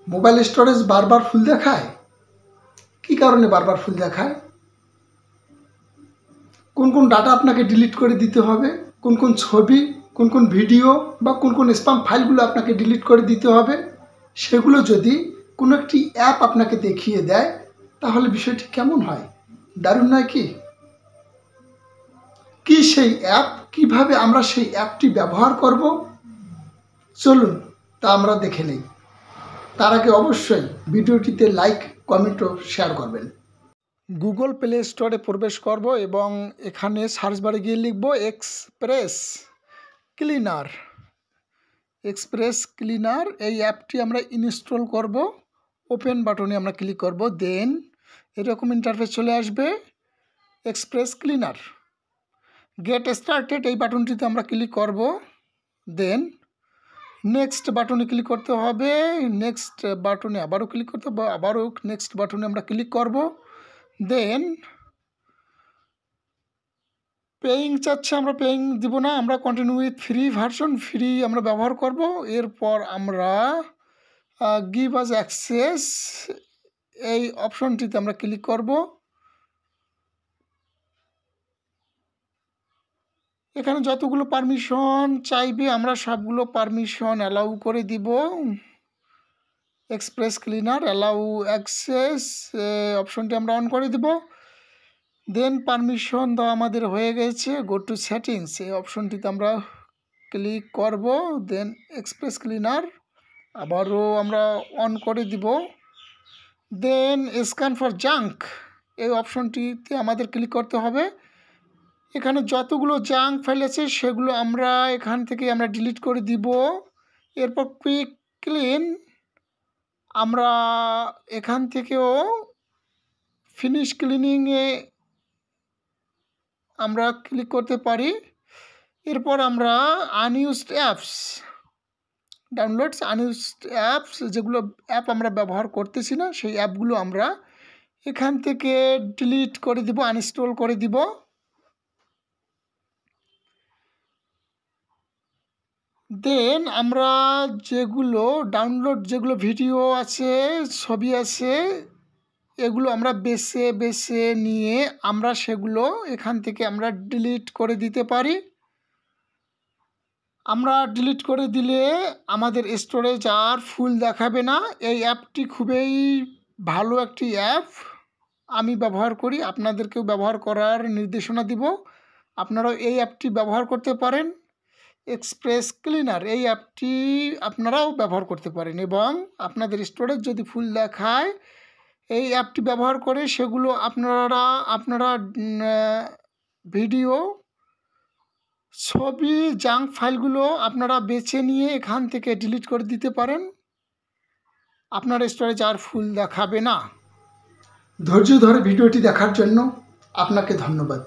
Mobile storage বারবার ফুল দেখায়। কি কারণে বারবার ফুল দেখায়? কোন কোন ডাটা আপনাকে ডিলিট করে দিতে হবে, কোন কোন ছবি, কোন কোন ভিডিও বা কোন কোন স্প্যাম ফাইলগুলো আপনাকে ডিলিট করে দিতে হবে, সেগুলো যদি কোনো একটি অ্যাপ আপনাকে দেখিয়ে দেয় তাহলে বিষয়টি কেমন হয়? দারুণ নয় কি? কি সেই অ্যাপ, কিভাবে আমরা সেই অ্যাপটি ব্যবহার করব, চলুন তা আমরা দেখে নেই। তার আগে অবশ্যই ভিডিওটিতে লাইক, কমেন্ট ও শেয়ার করবেন। গুগল প্লে স্টোরে প্রবেশ করব এবং এখানে সার্চ বারে গিয়ে লিখব এক্সপ্রেস ক্লিনার। এক্সপ্রেস ক্লিনার এই অ্যাপটি আমরা ইনস্টল করব। ওপেন বাটনে আমরা ক্লিক করব, দেন এরকম ইন্টারফেস চলে আসবে। এক্সপ্রেস ক্লিনার গেট স্টার্টেড এই বাটনটিতে আমরা ক্লিক করব, দেন নেক্সট বাটনে ক্লিক করতে হবে। নেক্সট বাটনে আবারও ক্লিক করতে হবে, আবারও নেক্সট বাটনে আমরা ক্লিক করব। দেন পেইং চাচ্ছে, আমরা পেইং দিব না, আমরা continue with free version, free আমরা ব্যবহার করব। এরপর আমরা গিভ আস অ্যাক্সেস এই অপশনটিতে আমরা ক্লিক করব। এখানে যতগুলো পারমিশন চাইবে আমরা সবগুলো পারমিশন অ্যালাউ করে দিব। এক্সপ্রেস ক্লিনার অ্যালাউ অ্যাক্সেস অপশনটি আমরা অন করে দিব। দেন পারমিশন দেওয়া আমাদের হয়ে গেছে। গো টু সেটিংস এই অপশনটিতে আমরা ক্লিক করব, দেন এক্সপ্রেস ক্লিনার আবারও আমরা অন করে দিব। দেন স্ক্যান ফর জাঙ্ক এই অপশনটিতে আমাদের ক্লিক করতে হবে। এখানে যতগুলো জাঙ্ক ফাইল আছে সেগুলো আমরা এখান থেকে আমরা ডিলিট করে দিব। এরপর কুইক ক্লিন আমরা এখান থেকেও ফিনিশ ক্লিনিংয়ে আমরা ক্লিক করতে পারি। এরপর আমরা unused apps downloads, unused apps যেগুলো অ্যাপ আমরা ব্যবহার করতেছি না সেই অ্যাপগুলো আমরা এখান থেকে ডিলিট করে দিব, আনইনস্টল করে দিব। দেন আমরা যেগুলো ডাউনলোড, যেগুলো ভিডিও আছে, ছবি আছে, এগুলো আমরা বেছে বেছে নিয়ে আমরা সেগুলো এখান থেকে আমরা ডিলিট করে দিতে পারি। আমরা ডিলিট করে দিলে আমাদের স্টোরেজ আর ফুল দেখাবে না। এই অ্যাপটি খুবই ভালো একটি অ্যাপ, আমি ব্যবহার করি, আপনাদেরকেও ব্যবহার করার নির্দেশনা দিব। আপনারাও এই অ্যাপটি ব্যবহার করতে পারেন। এক্সপ্রেস ক্লিনার এই অ্যাপটি আপনারাও ব্যবহার করতে পারেন এবং আপনাদের স্টোরেজ যদি ফুল দেখায় এই অ্যাপটি ব্যবহার করে সেগুলো আপনারা ভিডিও, ছবি, জাঙ্ক ফাইলগুলো আপনারা বেছে নিয়ে এখান থেকে ডিলিট করে দিতে পারেন। আপনার স্টোরেজ আর ফুল দেখাবে না। ধৈর্য ধরে ভিডিওটি দেখার জন্য আপনাকে ধন্যবাদ।